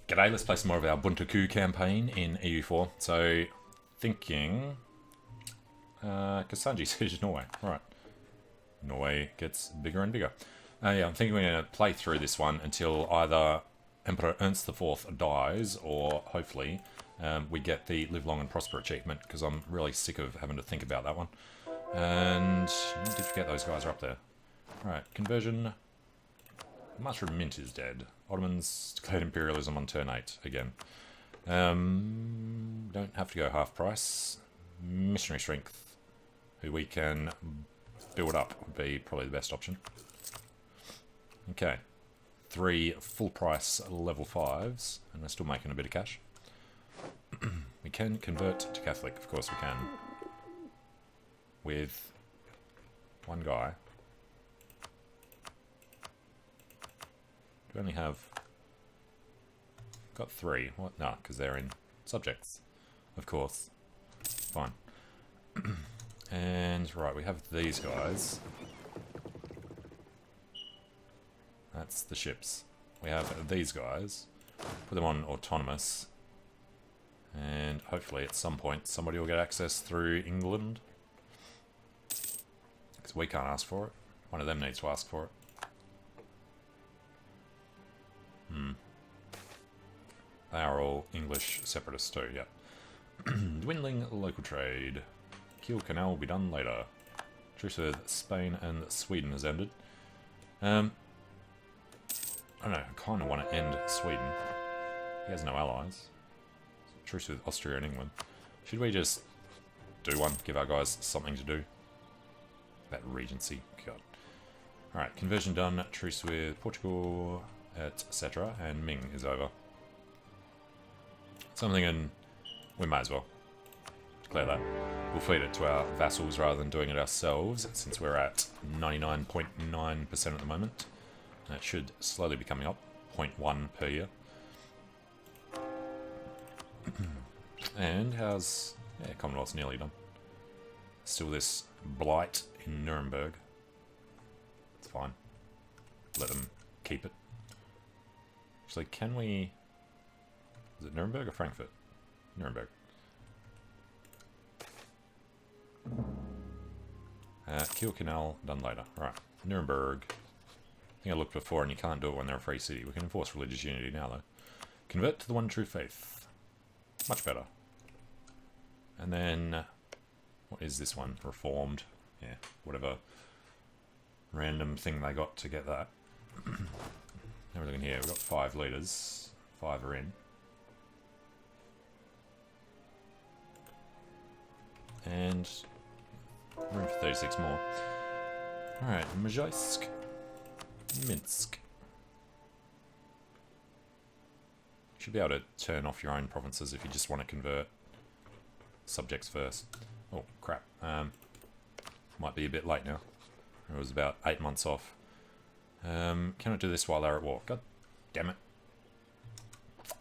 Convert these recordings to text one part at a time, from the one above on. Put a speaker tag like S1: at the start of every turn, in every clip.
S1: G'day, let's play some more of our Bunte Kuh campaign in EU4. So, thinking... Kasanji says Norway. Right. Norway gets bigger and bigger. Yeah, I'm thinking we're going to play through this one until either Emperor Ernst IV dies, or hopefully we get the Live Long and Prosper achievement, because I'm really sick of having to think about that one. And I did forget those guys are up there. Alright, conversion. Mushroom Mint is dead. Ottomans declared imperialism on turn 8 again. Don't have to go half price. Missionary Strength, who we can build up, would be probably the best option. Okay. 3 full price level 5s, and they're still making a bit of cash. We can convert to Catholic, of course we can. With one guy. Do we only have... Got 3. What? No, because they're in subjects. Of course. Fine. And, right, we have these guys. That's the ships. We have these guys. Put them on autonomous. And hopefully at some point somebody will get access through England. Because we can't ask for it. One of them needs to ask for it. They are all English separatists too, yeah. Dwindling local trade. Kiel Canal will be done later. Truce with Spain and Sweden has ended. I don't know, I kind of want to end Sweden. He has no allies. Truce with Austria and England. Should we just do one? Give our guys something to do? That Regency, God. Alright, conversion done. Truce with Portugal, etc. And Ming is over. Something in... we might as well declare that. We'll feed it to our vassals rather than doing it ourselves, since we're at 99.9% at the moment. And it should slowly be coming up, 0.1 per year. And how's... yeah, Commonwealth's nearly done. Still this blight in Nuremberg. It's fine. Let them keep it. Actually, can we... is it Nuremberg or Frankfurt? Nuremberg. Kiel Canal, done later. Right. Nuremberg. I think I looked before and you can't do it when they're a free city. We can enforce religious unity now though. Convert to the one true faith. Much better. And then... what is this one? Reformed. Yeah, whatever random thing they got to get that. Everything in here. We've got 5 leaders. 5 are in. And room for 36 more. Alright, Mazhaisk. Minsk. You should be able to turn off your own provinces if you just want to convert subjects first. Oh, crap. Might be a bit late now. It was about 8 months off. Can I do this while they're at war? God damn it.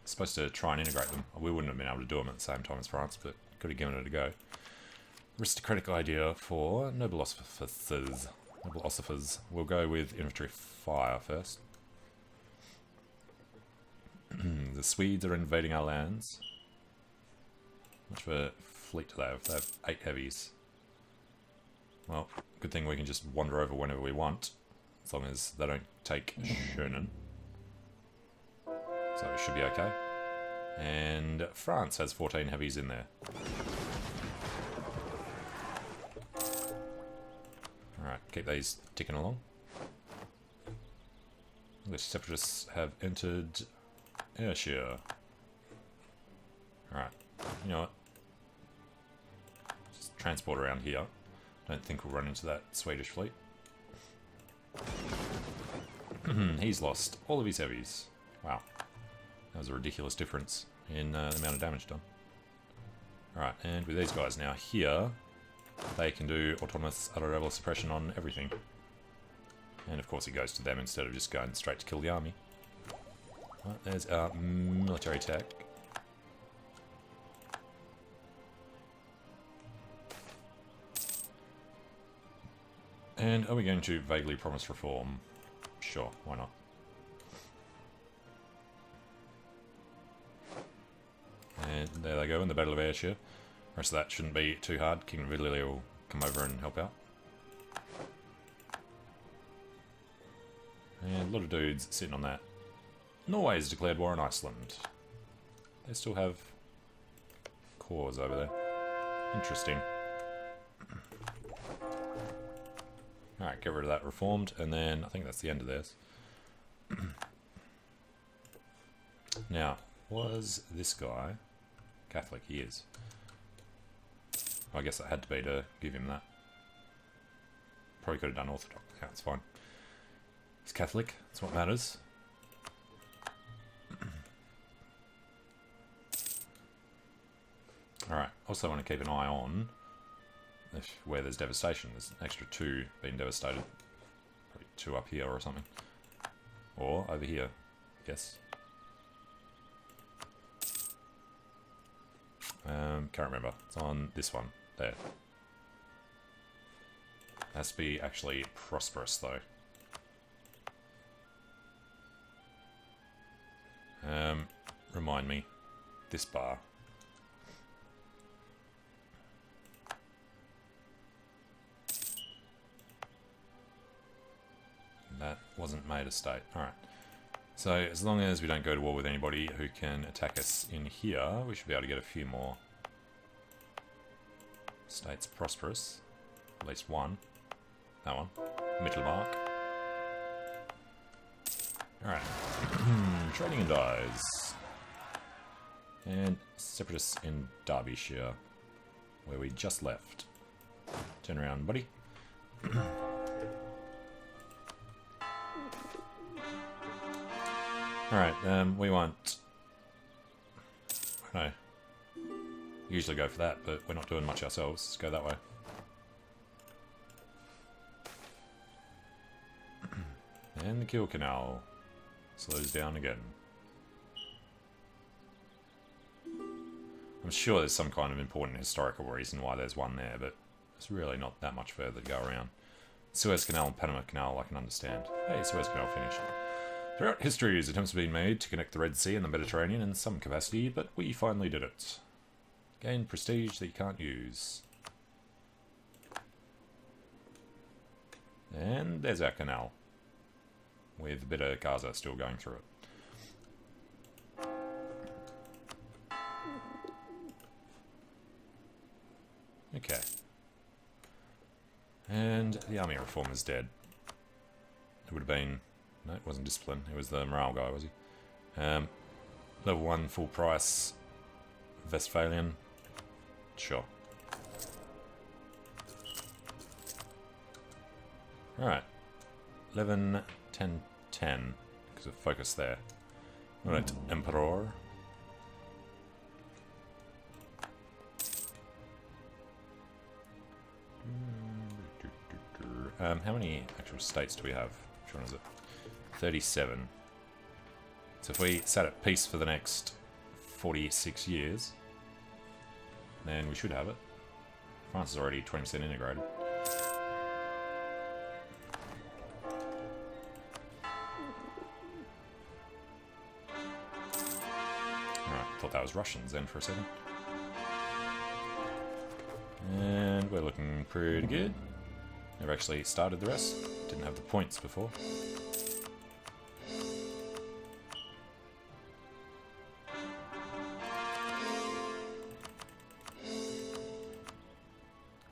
S1: Supposed to try and integrate them. We wouldn't have been able to do them at the same time as France, but could have given it a go. Aristocratic idea for noble officers. Noble officers. We'll go with infantry fire first. The Swedes are invading our lands. How much of a fleet do they have? They have 8 heavies. Well, good thing we can just wander over whenever we want, as long as they don't take Schonen. So it should be okay. And France has 14 heavies in there. Alright, keep these ticking along. The separatists have entered Ayrshire. Alright, you know what? Just transport around here. Don't think we'll run into that Swedish fleet. He's lost all of his heavies. Wow. That was a ridiculous difference in the amount of damage done. Alright, and with these guys now here, they can do autonomous auto-rebel suppression on everything. And of course it goes to them instead of just going straight to kill the army. Right, there's our military tech. And are we going to vaguely promise reform? Sure, why not? there they go in the Battle of Ayrshire. The rest of that shouldn't be too hard. King of Italy will come over and help out. And a lot of dudes sitting on that. Norway's declared war on Iceland. They still have cores over there. Interesting. Alright, get rid of that reformed, and then I think that's the end of this. Now, was this guy Catholic? He is. I guess that had to be to give him that. Probably could have done Orthodox. Yeah, it's fine. He's Catholic, that's what matters. Alright, also want to keep an eye on where there's devastation. There's an extra 2 being devastated. Probably 2 up here or something. Or over here, I guess. Can't remember. It's on this one. There. Has to be actually prosperous though. Remind me. This bar. That wasn't made a state. Alright. So, as long as we don't go to war with anybody who can attack us in here, we should be able to get a few more states prosperous. At least one. That one. Mittelmark. Alright. Trading in dyes. And separatists in Derbyshire, where we just left. Turn around, buddy. Alright, we want... I don't know. Usually go for that, but we're not doing much ourselves. Let's go that way. And the Kiel Canal slows down again. I'm sure there's some kind of important historical reason why there's one there, but it's really not that much further to go around. Suez Canal and Panama Canal, I can understand. Hey, Suez Canal finished. Throughout history, attempts have been made to connect the Red Sea and the Mediterranean in some capacity, but we finally did it. Gained prestige that you can't use. And there's our canal, with a bit of Gaza still going through it. Okay. And the army reform is dead. It would have been... No, it wasn't discipline. It was the morale guy, was he? Level 1, full price. Westphalian. Sure. Alright. 11, 10, 10. Because of focus there. Alright, Emperor. How many actual states do we have? Which one is it? 37. So if we sat at peace for the next 46 years, then we should have it. France is already 20% integrated. Alright, thought that was Russians then for a second. And we're looking pretty good. Never actually started the rest. Didn't have the points before.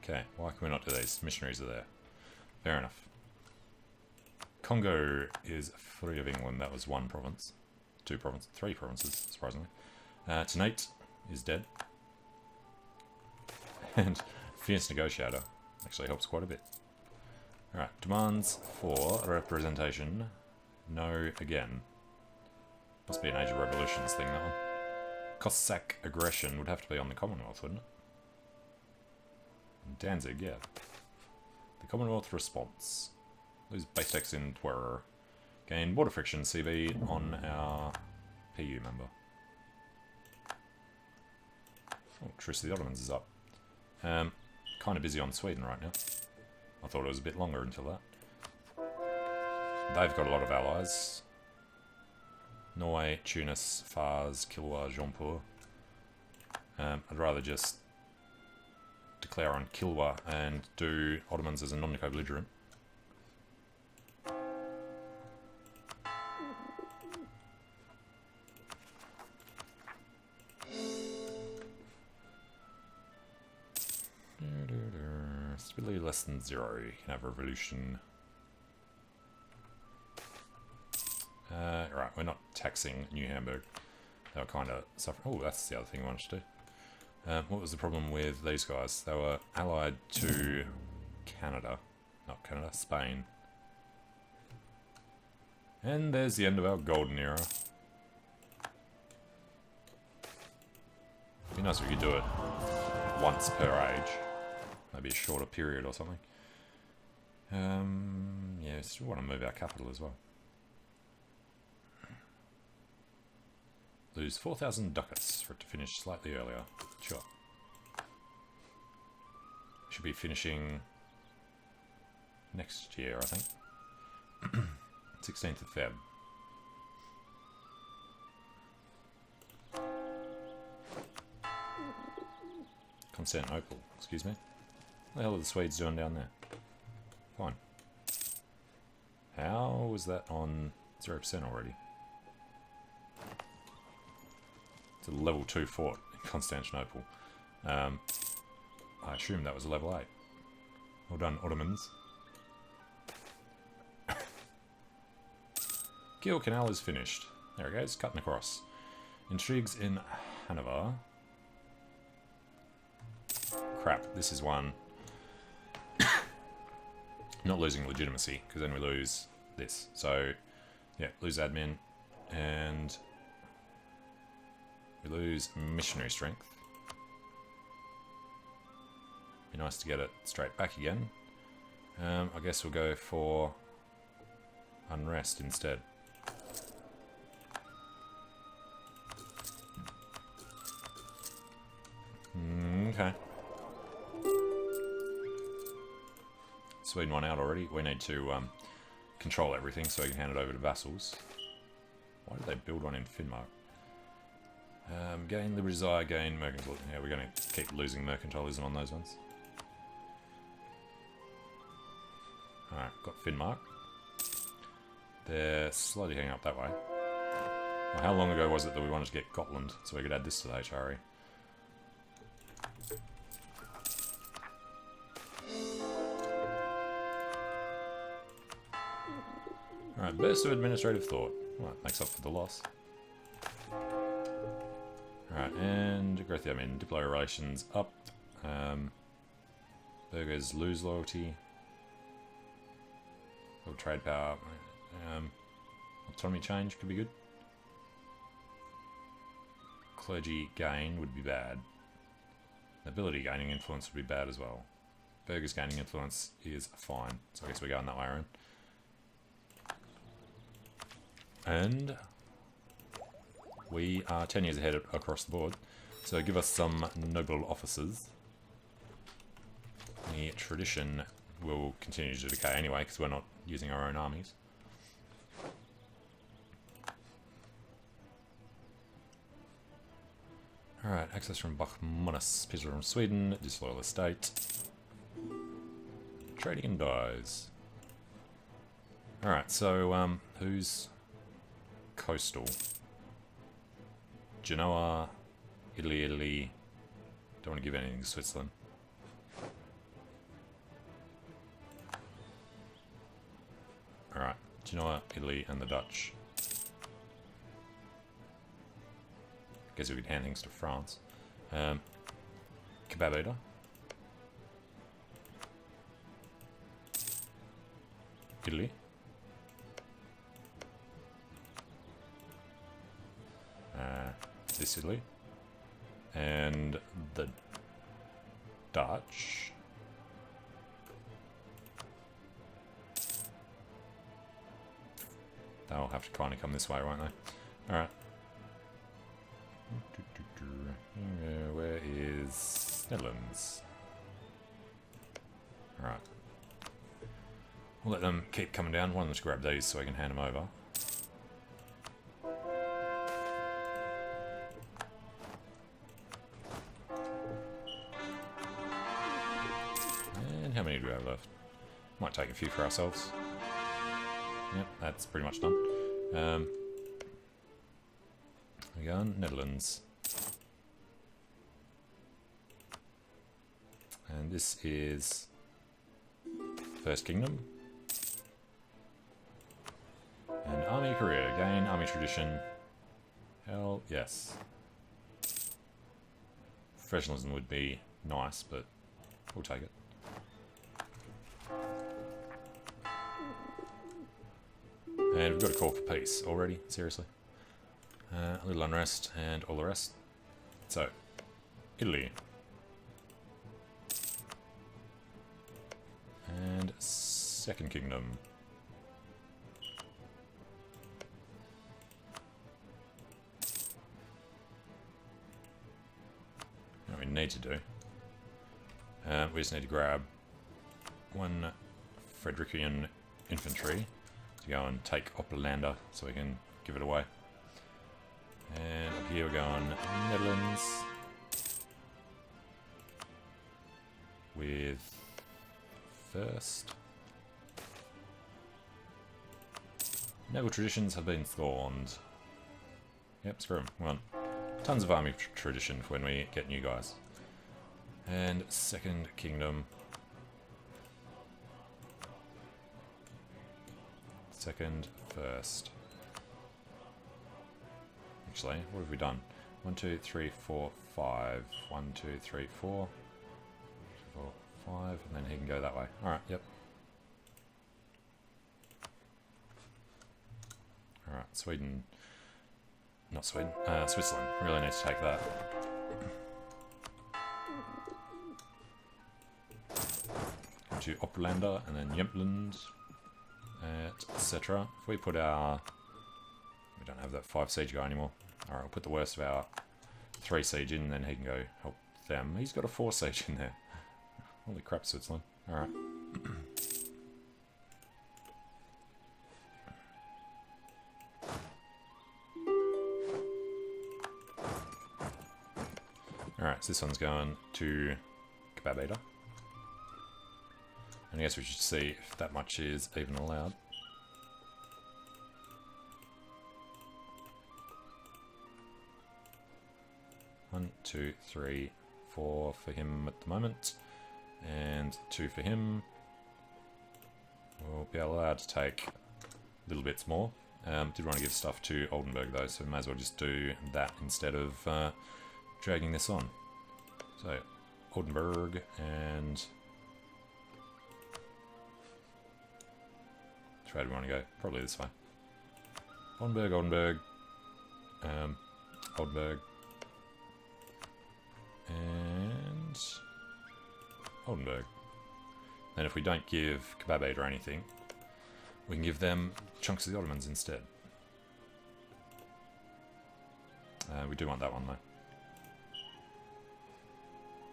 S1: Okay, why can we not do these? Missionaries are there. Fair enough. Congo is free of England. That was 1 province. 2 provinces. 3 provinces, surprisingly. Tonight is dead. And Fierce Negotiator actually helps quite a bit. Alright, demands for representation. No again. Must be an Age of Revolutions thing, that one. Cossack aggression would have to be on the Commonwealth, wouldn't it? Danzig, yeah. The Commonwealth response. Lose base tax in Twer. Gain border friction CV on our PU member. Oh, Truce of the Ottomans is up. Kind of busy on Sweden right now. I thought it was a bit longer until that. They've got a lot of allies. Norway, Tunis, Fars, Kilwa, Jaunpur. I'd rather just declare on Kilwa and do Ottomans as a non-co-belligerent. Stability less than 0. You can have revolution. Right, we're not taxing New Hamburg. They were kind of suffering. Oh, that's the other thing I wanted to do. What was the problem with these guys? They were allied to Canada. Not Canada, Spain. And there's the end of our golden era. It'd be nice if we could do it once per age. Maybe a shorter period or something. Yeah, still want to move our capital as well. Lose 4,000 ducats for it to finish slightly earlier. Sure. Should be finishing next year, I think. 16th of Feb. Constantinople, excuse me. What the hell are the Swedes doing down there? Fine. How was that on 0% already? It's a level 2 fort in Constantinople. I assume that was a level 8. Well done, Ottomans. Kiel Canal is finished. There it goes, cutting across. Intrigues in Hanover. Crap, this is one. Not losing legitimacy, because then we lose this. So, yeah, lose admin, and we lose missionary strength. Be nice to get it straight back again. I guess we'll go for unrest instead. Okay. Sweden won out already. We need to control everything so we can hand it over to vassals. Why did they build one in Finnmark? Gain Liberty Desire, gain Mercantile. Yeah, we're going to keep losing mercantilism on those ones. Alright, got Finnmark. They're slowly heading up that way. Well, how long ago was it that we wanted to get Gotland so we could add this to the HRE? Alright, burst of administrative thought. Well, that makes up for the loss. Alright, and growth, I mean, diplomatic relations up. Burgers lose loyalty. Little trade power. Autonomy change could be good. Clergy gain would be bad. Nobility gaining influence would be bad as well. Burgers gaining influence is fine. So I guess we're going that way around. And we are 10 years ahead across the board. So give us some noble officers. The tradition will continue to decay anyway because we're not using our own armies. Alright, access from Bachmanus, Peter from Sweden, disloyal estate. Trading and dies. Alright, so who's coastal? Genoa, Italy. Don't want to give anything to Switzerland. Alright, Genoa, Italy, and the Dutch. Guess we could hand things to France. Kebab eater. Italy. This Italy. And the Dutch. They'll have to kind of come this way, won't they? Alright. Where is Netherlands? Alright. We'll let them keep coming down. One of them to grab these so I can hand them over. how many do we have left? Might take a few for ourselves. Yep, that's pretty much done. We go on Netherlands. And this is First Kingdom. And Army Career, gain Army Tradition. Hell yes. Professionalism would be nice, but we'll take it. And we've got a call for peace already, seriously. A little unrest and all the rest. So, Italy. And Second Kingdom. What we need to do, we just need to grab one Frederikian infantry to go and take Oplander so we can give it away. And up here we're going Netherlands with first. Naval traditions have been thorned. Yep, screw them. We want tons of army tradition for when we get new guys. And Second Kingdom. Second, first. Actually, what have we done? 1, 2, 3, 4, 5. 1, 2, 3, 4. 4, 5, and then he can go that way. Alright, yep. Alright, Sweden. Not Sweden. Switzerland. Really need to take that. Go to Oplander and then Jämtland, etc. If we put our... We don't have that 5 siege guy anymore. Alright, we'll put the worst of our 3 siege in, and then he can go help them. He's got a 4 siege in there. Holy crap, Switzerland. Alright. Alright, so this one's going to Kebab. And I guess we should see if that much is even allowed. One, 2, 3, 4 for him at the moment. And 2 for him. We'll be allowed to take little bits more. Did want to give stuff to Oldenburg though, so we may as well just do that instead of dragging this on. So, Oldenburg and... Which way do we want to go? Probably this way. Oldenburg, Oldenburg. Oldenburg. And... Oldenburg. Then if we don't give Kebab or anything, we can give them chunks of the Ottomans instead. We do want that one though.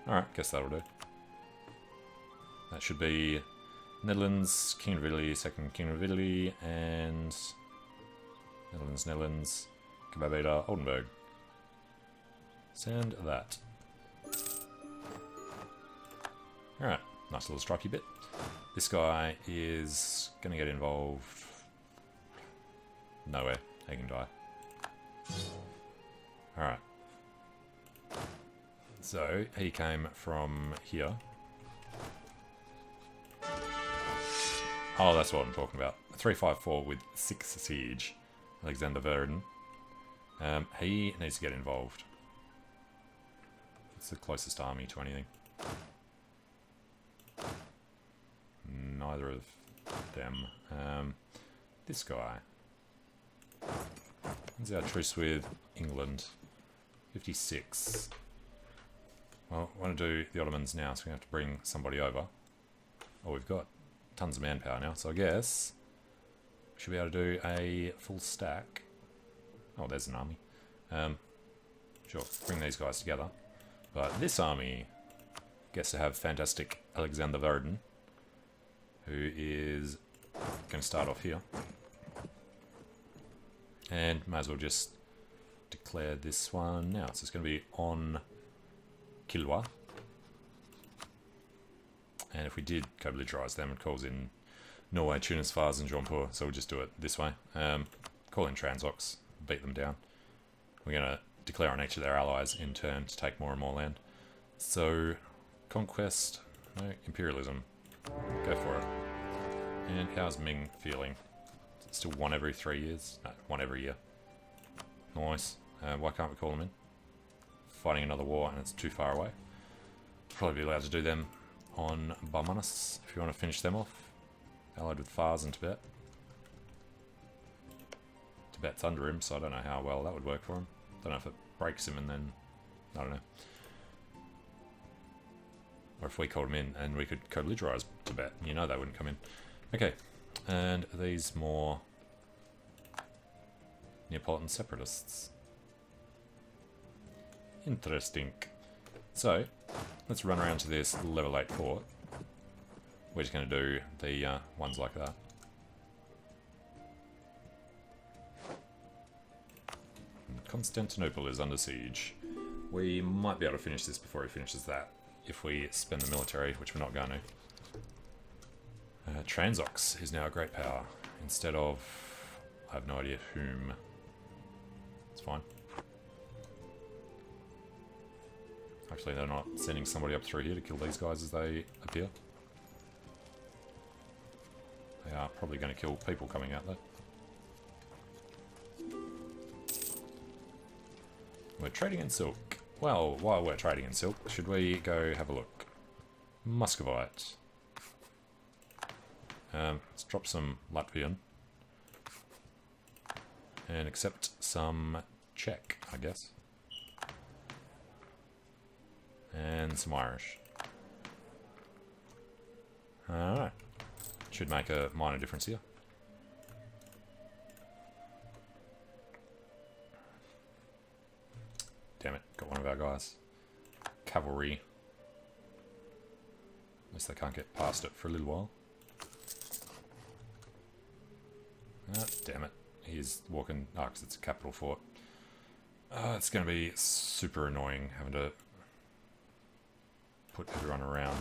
S1: Alright, guess that'll do. That should be Netherlands, Kingdom of Italy, Second Kingdom of Italy, and Netherlands, Netherlands, Kebab, Oldenburg. Send that. Alright, nice little strikey bit. This guy is going to get involved nowhere. He can die. Alright. So, he came from here. Oh, that's what I'm talking about. 354 with 6 siege. Alexander Verden. He needs to get involved. It's the closest army to anything. Neither of them. This guy. When's our truce with England? 56. Well, I want to do the Ottomans now, so we have to bring somebody over. Oh, we've got tons of manpower now, so I guess we should be able to do a full stack. Oh, there's an army. Sure, bring these guys together. But this army gets to have fantastic Alexander Verden, who is going to start off here. And might as well just declare this one now. So it's going to be on Kilwa. And if we did co-belligerise them, it calls in Norway, Tunis, Fars, and Jaunpur, so we'll just do it this way. Call in Transox, beat them down. We're going to declare on each of their allies in turn to take more and more land. So, conquest, no, imperialism, go for it. And how's Ming feeling? Still one every 3 years? No, one every year. Nice. Why can't we call them in? Fighting another war and it's too far away. Probably be allowed to do them on Barmanis if you want to finish them off. Allied with Fars and Tibet. Tibet's under him, so I don't know how well that would work for him. Don't know if it breaks him and then... I don't know. Or if we called him in and we could co-belligerise Tibet. You know they wouldn't come in. Okay. And these more... Neapolitan separatists. Interesting. So, let's run around to this level 8 fort. We're just going to do the ones like that. Constantinople is under siege. We might be able to finish this before he finishes that, if we spend the military, which we're not going to. Transox is now a great power, instead of... I have no idea whom. It's fine. Actually, they're not sending somebody up through here to kill these guys as they appear. They are probably going to kill people coming out there. We're trading in silk. Well, while we're trading in silk, should we go have a look? Muscovite. Let's drop some Latvian. And accept some Czech, I guess. And some Irish. Alright. Should make a minor difference here. Damn it, got one of our guys. Cavalry. At least they can't get past it for a little while. Ah, damn it. He's walking... Ah, because it's a capital fort. It's going to be super annoying having to put everyone around.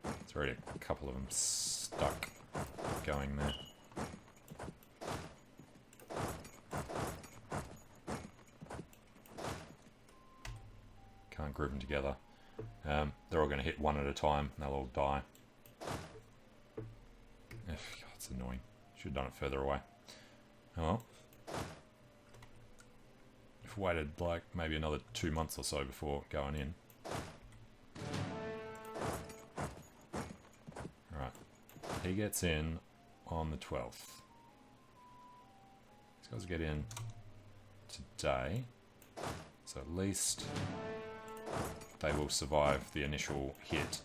S1: There's already a couple of them stuck going there. Can't group them together. They're all going to hit one at a time and they'll all die. God, it's annoying. Should have done it further away. Oh well. If we waited like maybe another 2 months or so before going in. Alright. He gets in on the 12th. These guys get in today. So at least they will survive the initial hit.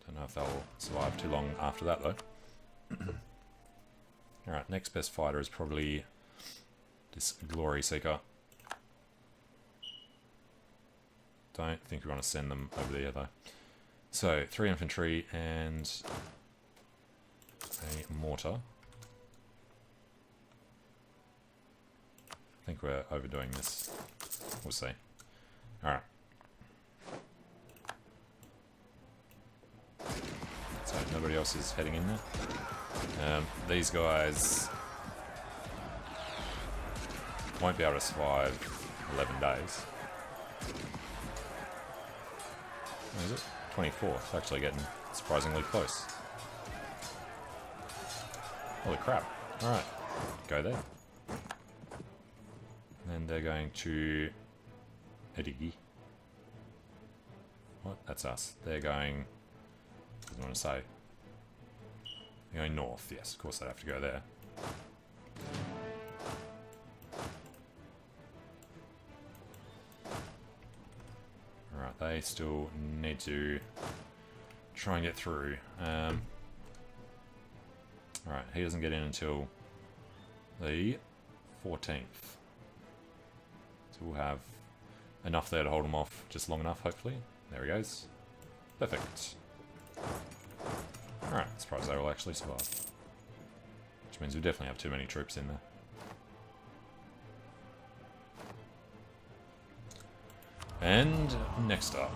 S1: Don't know if they'll survive too long after that though. Alright, next best fighter is probably this Glory Seeker. Don't think we want to send them over there though. So, 3 infantry and a mortar. I think we're overdoing this. We'll see. Alright. So nobody else is heading in there. These guys won't be able to survive 11 days. What is it? 24th. Actually getting surprisingly close. Holy crap. Alright. Go there. And they're going to Edigi. What? That's us. They're going... What do I want to say? They're going north. Yes, of course they have to go there. Alright, they still need to try and get through. Alright, he doesn't get in until the 14th. So we'll have enough there to hold him off just long enough, hopefully. There he goes. Perfect. Alright, surprised they will actually survive. Which means we definitely have too many troops in there. And next up,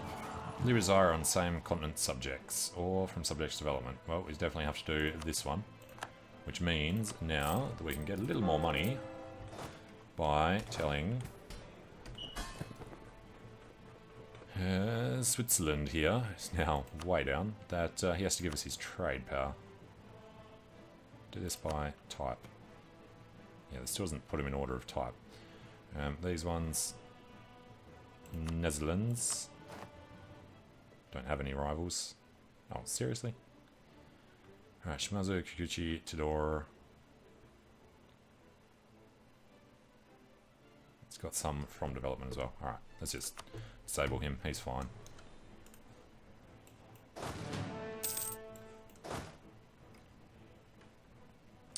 S1: we reside on same continent subjects, or from subjects development. Well, we definitely have to do this one, which means now that we can get a little more money by telling Switzerland here, is now way down, that he has to give us his trade power. Do this by type. Yeah, this still doesn't put him in order of type. These ones, Netherlands, don't have any rivals. Oh, seriously? Alright, Shimazu, Kikuchi, Tidor. It's got some from development as well. Alright, let's just disable him, he's fine.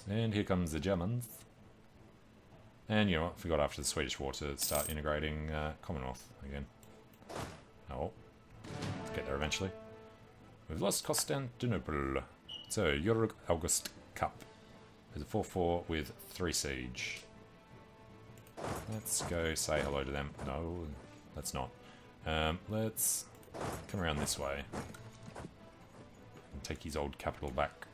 S1: And here comes the Germans. And you know what, forgot after the Swedish War to start integrating Commonwealth again. Oh well, let's get there eventually. We've lost Constantinople. So, Jörg August Cup is a 4-4 with 3 siege. Let's go say hello to them. No, let's not. Let's come around this way and take his old capital back.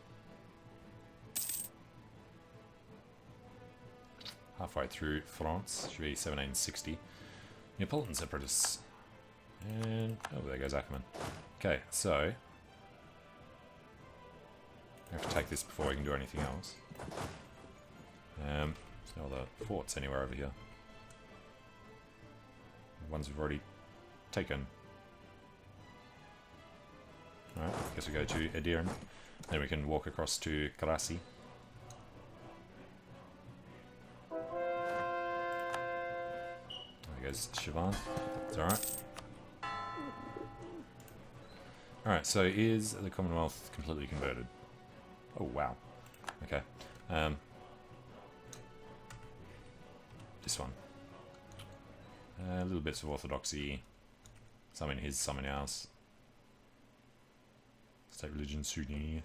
S1: Halfway through France, should be 1760. Neapolitan separatists. And, oh, there goes Ackerman. Okay, so we have to take this before we can do anything else. There's no other forts anywhere over here. The ones we've already taken. Alright, guess we go to Edirne. Then we can walk across to Karasi. There goes Sivan. It's alright. Alright, so is the Commonwealth completely converted? Oh, wow. Okay. This one. Little bits of orthodoxy. Some in his, some in ours. State religion, Sunni.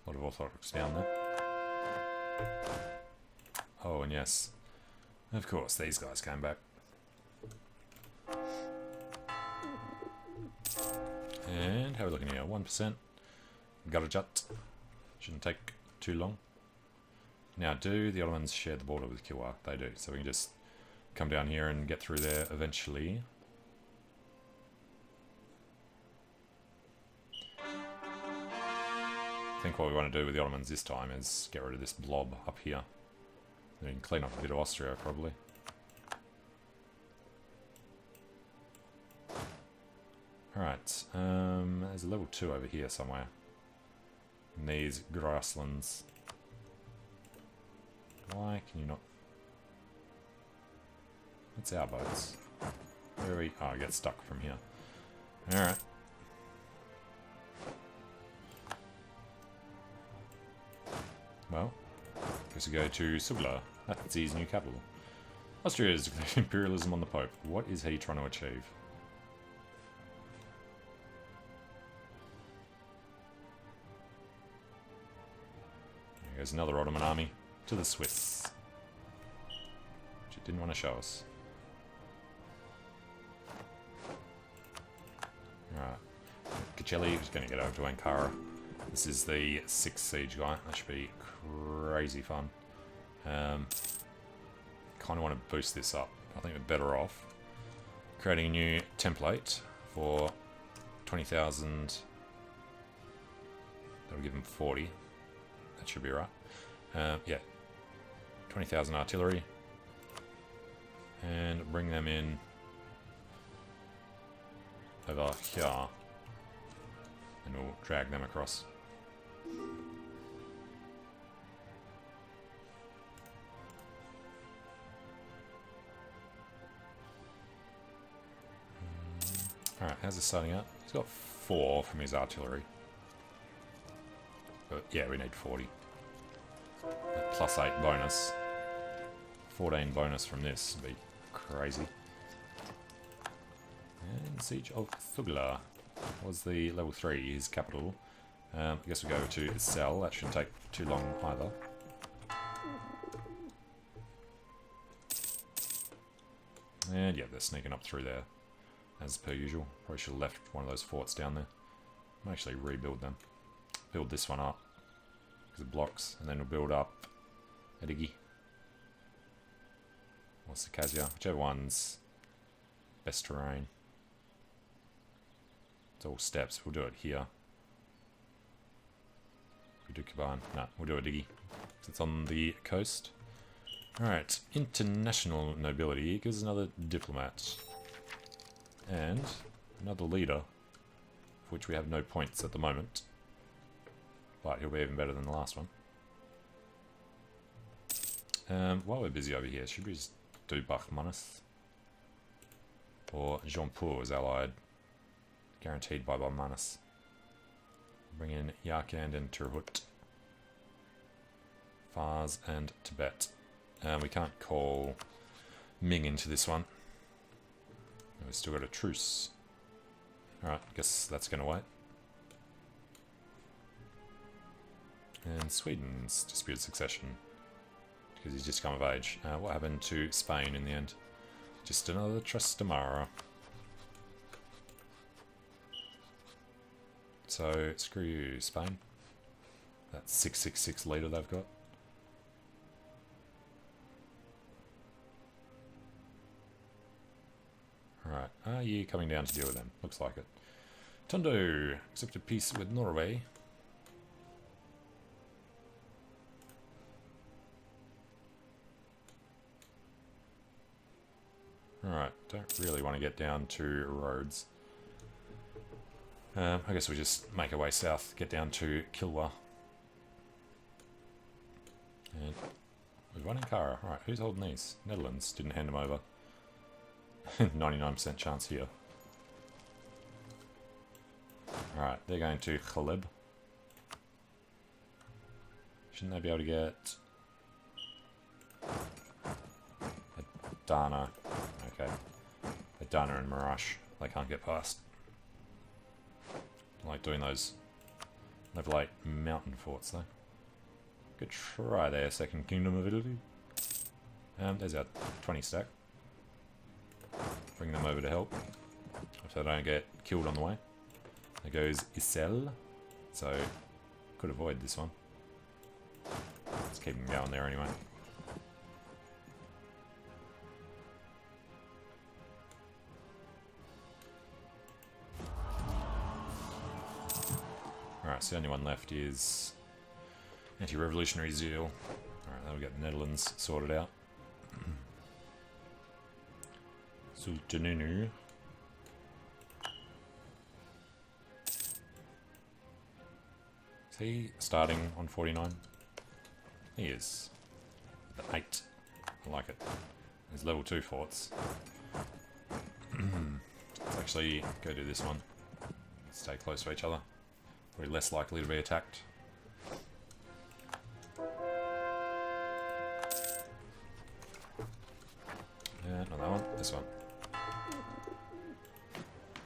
S1: A lot of orthodox down there. Oh, and yes. Of course, these guys came back. And how are we looking here? 1%. Garajat. Shouldn't take too long. Now, do the Ottomans share the border with Kilwa? They do, so we can just come down here and get through there eventually. I think what we want to do with the Ottomans this time is get rid of this blob up here. Then we can clean up a bit of Austria, probably. Alright, there's a level 2 over here somewhere. In these grasslands. Why can you not... That's our boats. Where are we... Oh, I get stuck from here. Alright. Well, guess we go to Sugla. That's his new capital. Austria is declaring imperialism on the Pope. What is he trying to achieve? There's another Ottoman army to the Swiss, which it didn't want to show us. Alright, Kacelli is going to get over to Ankara. This is the 6th siege guy. That should be crazy fun. Kind of want to boost this up. I think we're better off creating a new template for 20,000. That'll give him 40. That should be right. Yeah. 20,000 artillery. And bring them in over here. And we'll drag them across. Alright, how's this starting out? He's got 4 from his artillery. But yeah, we need 40. That +8 bonus. 14 bonus from this would be crazy. And Siege of Thugla. was the level 3, his capital. I guess we'll go to sell. That shouldn't take too long either. And yeah, they're sneaking up through there, as per usual. Probably should have left one of those forts down there. I'll actually rebuild them. Build this one up, because it blocks, and then we'll build up Edigi. Or Circassia, whichever one's best terrain. It's all steps. We'll do it here. We do Kebab. No, we'll do Edigi, because it's on the coast. Alright, international nobility gives another diplomat. And another leader, for which we have no points at the moment. But he'll be even better than the last one. While we're busy over here, should we just do Bachmanus? Or Jean-Paul is allied. Guaranteed by Bachmanus. Bring in Yarkand and Turhut. Fars and Tibet. We can't call Ming into this one. We've still got a truce. Alright, guess that's going to wait. And Sweden's disputed succession. Because he's just come of age. What happened to Spain in the end? Just another Trastamara. So, screw you, Spain. That 666 leader they've got. Alright, are you coming down to deal with them? Looks like it. Tondo, accepted peace with Norway. Alright, don't really want to get down to roads. I guess we just make our way south, get down to Kilwa. And we've won Ankara. Alright, who's holding these? Netherlands didn't hand them over. 99% chance here. Alright, they're going to Khaleb. Shouldn't they be able to get Adana? Okay. Adana and Marash. They can't get past. I like doing those level 8 mountain forts though. Good try there, Second Kingdom of Italy. There's our 20 stack. Bring them over to help, so they don't get killed on the way. There goes Isel, so could avoid this one. Let's keep them going there anyway. Alright, so the only one left is anti-revolutionary zeal. Alright, that'll get the Netherlands sorted out. Sultanunu. Is he starting on 49? He is. The 8. I like it. There's level 2 forts. Let's actually go do this one. Stay close to each other. Probably less likely to be attacked. Yeah, not that one. This one.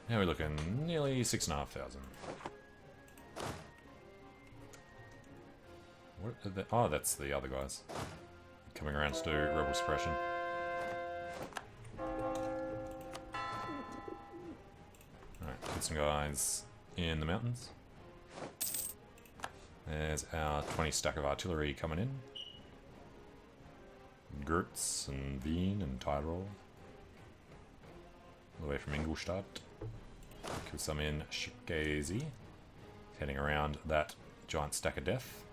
S1: Now we're looking nearly 6,500. What are they? Oh, that's the other guys coming around to do rebel suppression. Alright, get some guys in the mountains. There's our 20 stack of artillery coming in. Gurtz and Wien and Tyrol. All the way from Ingolstadt. Kill some in Shikazi. Heading around that giant stack of death.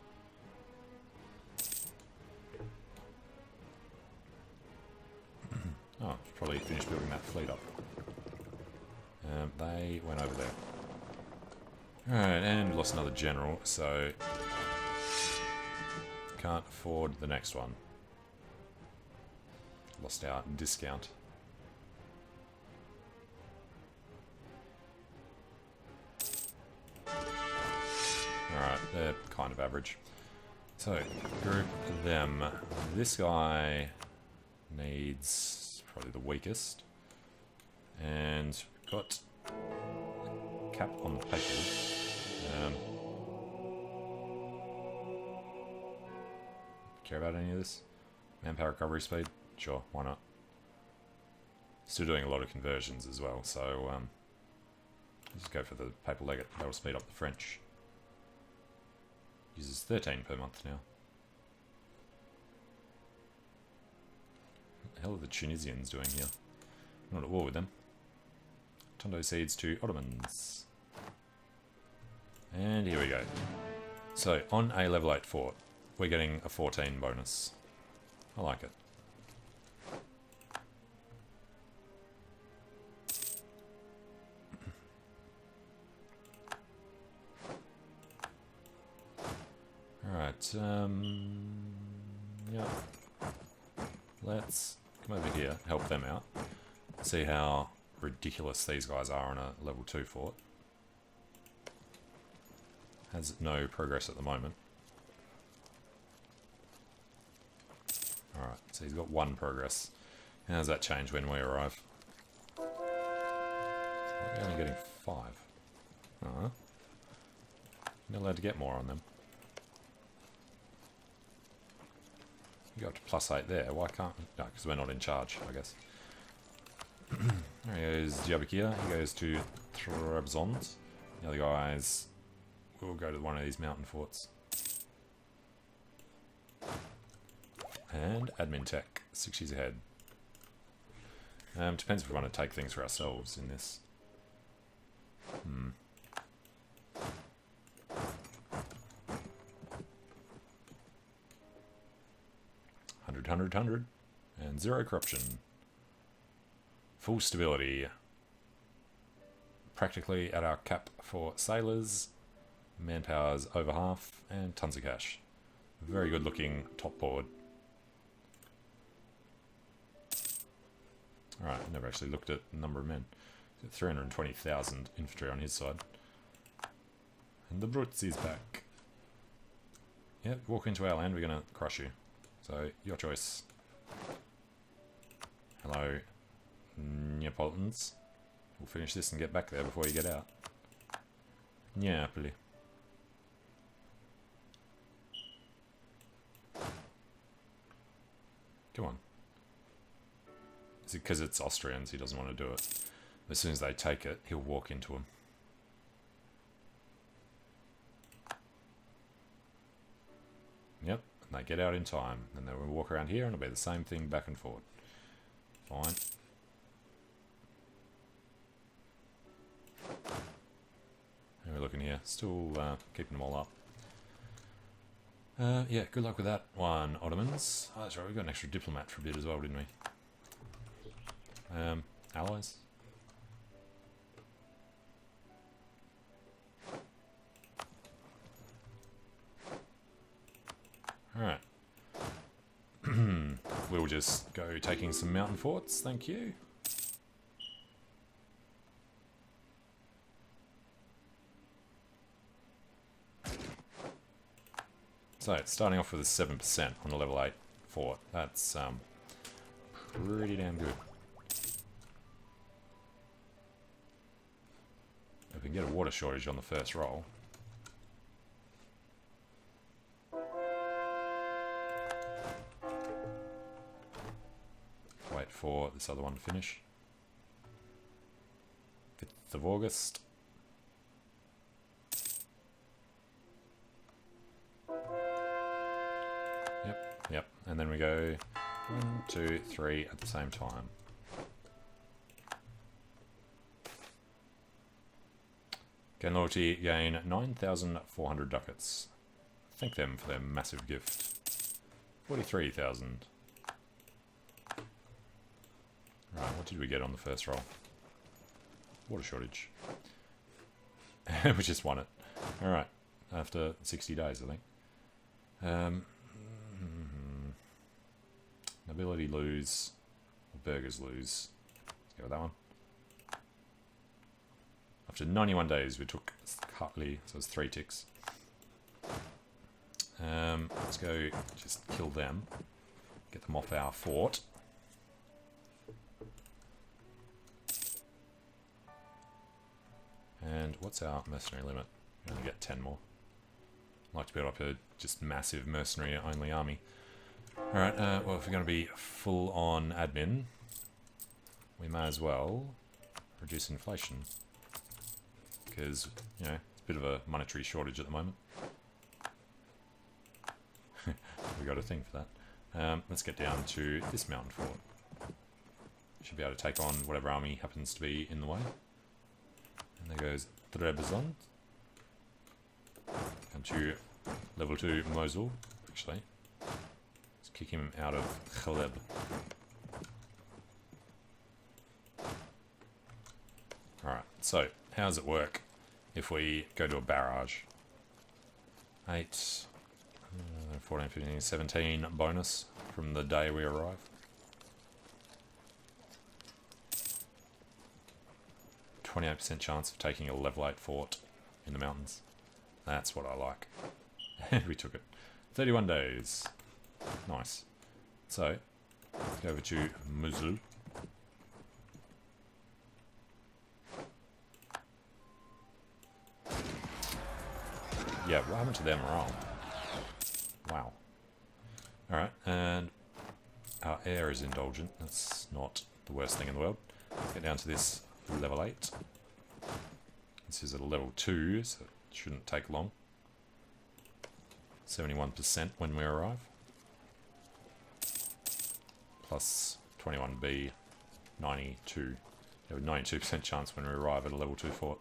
S1: Oh, probably finished building that fleet up. They went over there. Alright, and we lost another general, so can't afford the next one. Lost our discount. Alright, they're kind of average. So, group them. This guy needs probably the weakest. And got cap on the papal. Care about any of this? Manpower recovery speed? Sure, why not? Still doing a lot of conversions as well, so let's just go for the papal legate. That'll speed up the French. Uses 13 per month now. What the hell are the Tunisians doing here? I'm not at war with them. Tondo cedes to Ottomans. And here we go. So, on a level 8 fort, we're getting a 14 bonus. I like it. Alright, yeah. Let's come over here, help them out. See how ridiculous these guys are on a level 2 fort. Has no progress at the moment. Alright, so he's got 1 progress. How does that change when we arrive? We're only getting 5. You're not allowed to get more on them. You got up to +8 there. Why can't... No, because we're not in charge, I guess. There he goes, Diyarbakir. He goes to Trabzon. The other guys will go to one of these mountain forts. And admin tech, 6 years ahead. Depends if we want to take things for ourselves in this. 100, and 0 corruption. Full stability. Practically at our cap for sailors. Manpower's over half, and tons of cash. Very good looking top board. Alright, I never actually looked at the number of men. 320,000 infantry on his side. And the Brutes is back. Yep, walk into our land, we're gonna crush you. So, your choice. Hello, Neapolitans. We'll finish this and get back there before you get out. Neapoli. Come on. Is it because it's Austrians he doesn't want to do it? As soon as they take it, he'll walk into them. Yep, and they get out in time. And then we'll walk around here and it'll be the same thing back and forth. Fine. And we're looking here. Still keeping them all up. Yeah, good luck with that one, Ottomans. Oh, that's right, we got an extra diplomat for a bit as well, didn't we? Allies? Alright. We'll just go taking some mountain forts, thank you. So, it's starting off with a 7% on a level 8 fort. That's pretty damn good. If we can get a water shortage on the first roll. Wait for this other one to finish. 5th of August. Yep, and then we go 1, 2, 3 at the same time. Gain loyalty, gain 9,400 ducats. Thank them for their massive gift. 43,000. Right, what did we get on the first roll? Water shortage. We just won it. Alright, after 60 days, I think. Nobility lose, or burghers lose. Let's go with that one. After 91 days, we took Hartley, so it's 3 ticks. Let's go just kill them. Get them off our fort. And And what's our mercenary limit? We only get 10 more. I'd like to build up a just massive mercenary-only army. Alright, well, if we're going to be full on admin, we may as well reduce inflation. Because, you know, it's a bit of a monetary shortage at the moment. We got a thing for that. Let's get down to this mountain fort. Should be able to take on whatever army happens to be in the way. And there goes Trebizond. Come to level 2 Mosul, actually. Let's kick him out of Kebab. Alright, so how does it work if we go to a barrage? 8, 14, 15, 17 bonus from the day we arrive. %28 chance of taking a level 8 fort in the mountains. That's what I like. And we took it. 31 days. Nice. So, let's go over to Mosul. Yeah, what happened to their morale? Wow. Alright, and our air is indulgent. That's not the worst thing in the world. Let's get down to this level 8. This is at a level 2, so it shouldn't take long. 71% when we arrive. Plus 21B, 92. We have a 92% chance when we arrive at a level 2 fort.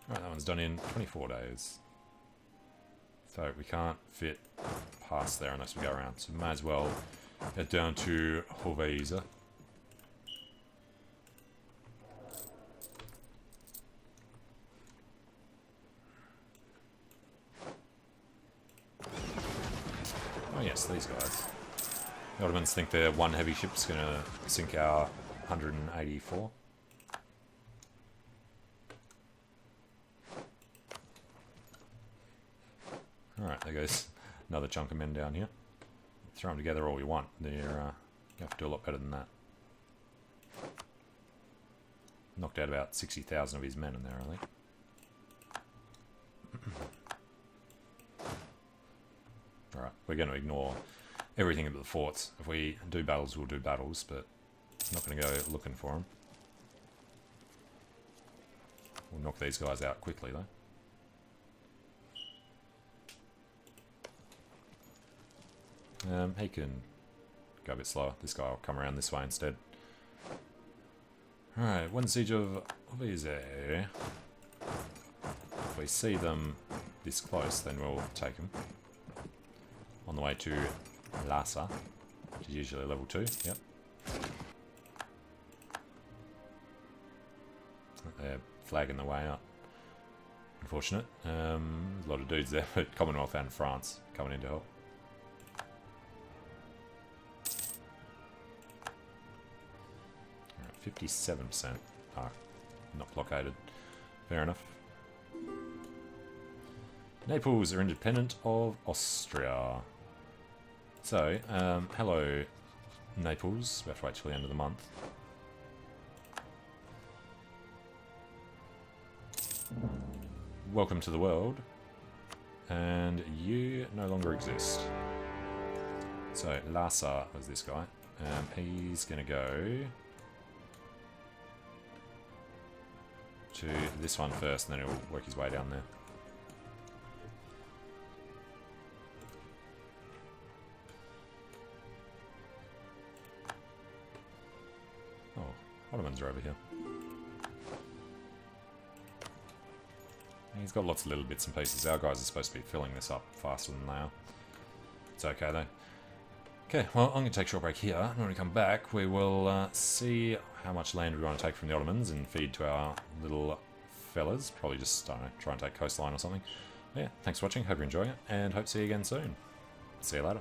S1: Alright, that one's done in 24 days. So we can't fit past there unless we go around. So we may as well get down to Hoveiza. Oh yes, these guys. The Ottomans think their one heavy ship's going to sink our 184. Alright, there goes another chunk of men down here. Throw them together all we want. You have to do a lot better than that. Knocked out about 60,000 of his men in there, I think. Alright, we're going to ignore everything at the forts. If we do battles, we'll do battles, but I'm not going to go looking for them. We'll knock these guys out quickly, though. He can go a bit slower. This guy will come around this way instead. Alright, one siege of Hoveiza. If we see them this close, then we'll take them. On the way to Lhasa, which is usually level 2. Yep. They're flagging the way up. Unfortunate. There's a lot of dudes there, but Commonwealth and France coming in to help. 57% are not blockaded. Fair enough. Naples are independent of Austria. So, hello Naples. We have to wait till the end of the month. Welcome to the world. And you no longer exist. So, Lhasa was this guy. He's going to go to this one first, and then he'll work his way down there. Oh, Ottomans are over here. He's got lots of little bits and pieces. Our guys are supposed to be filling this up faster than they are. It's okay though. Okay, well, I'm going to take a short break here. When we come back, we will see how much land we want to take from the Ottomans and feed to our little fellas. Probably just, I don't know, try and take coastline or something. Yeah, thanks for watching. Hope you enjoy it, and hope to see you again soon. See you later.